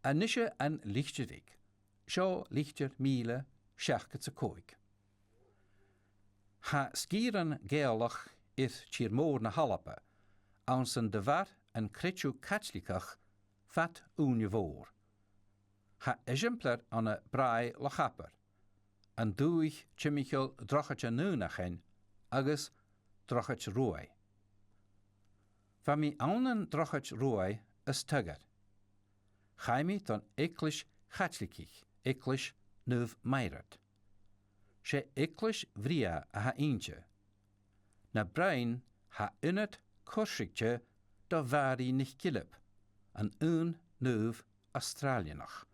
Anisha an Litir Bheag, seo Litir míle seachgat sa cóig. Ha skíran Gaelach tír mór na halapa, an san de var an crechu catlicach fat úne vór. Ha exemplar an a brai la chapper, an dúich chimichel drochat an núnachen, agus drochat roai. Va mi anan drochat roai is tugad. Chaimi ton English catlicich, English nuv meirat. Se English vria a ha eintje. Na brein ha unet korsigtje da vari nich gilip, an nuv Astràilianach.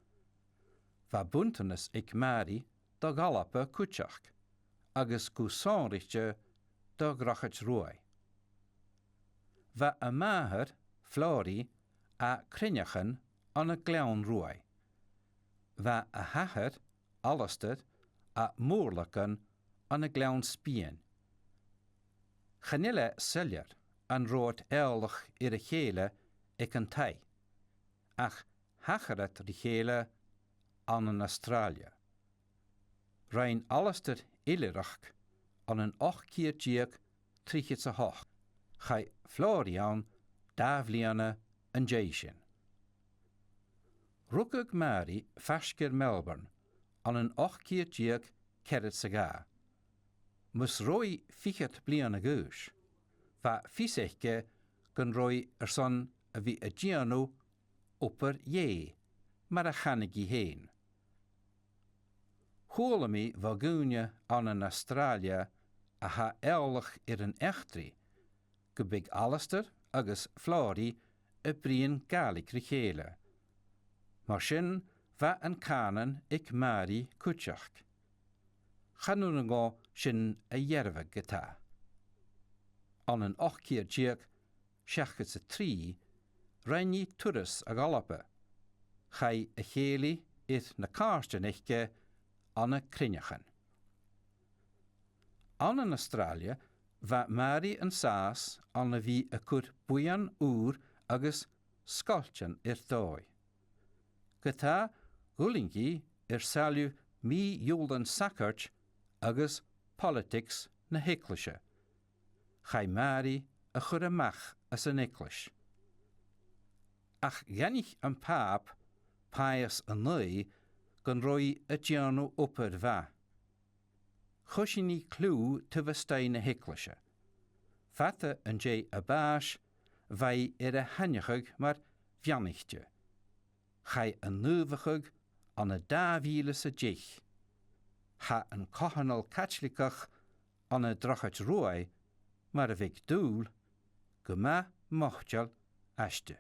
Va buntenis ik mari da galape kutschach, agus gusanrichtje da grachat roai. Va a maher, flori, a krinjachen an a glean roai. Va a hacher, allaster, a moorlaken an a glean spien. Chanille seljer an rood eilach a gele ik an tai. Ach hacheret gele an een Australië. Rein allaster illerach an een 8 keer tjiek trichit sa hoch. Gai Florian davliane en Jason. Rukig Mari fasker Melbourne an een 8 keer tjiek kerret sa ga. Mus roi fichet bliane goos. Va fisechke gan roi son a vi a giano upper je, maar a chanigi heen. Holemi vagunje an een Australië a ha eilach een echtri, gebig Alister agus Flori a brien Gaelic richele. Maar sin va an kanen ik mari kutschach. Chanungo sin a jerve geta. An een 8 keer tjiek, sjachget se 3, reini turus a galape. Gai a geli na karsten ichke an a krinjachen. An een Australië va Mari en Saas an a vi a kur buian oer agus skaltjen dói. Geta gulingi salu mi julden sakkert agus politics na hiklische. Gai Mari a chur amach as an English. Ach genich an paap, pias an nui, gan roi a giano upper va. Chushini clú te vestein na hiklische. Fatte an jay a baas, vai a hanjachig maar vjannichtje. Gai an nuvachig an a daviele sa jich. Ha an kochanal catchlikach an a drachat roai, maar a vik doel, gema mochtjal ashte.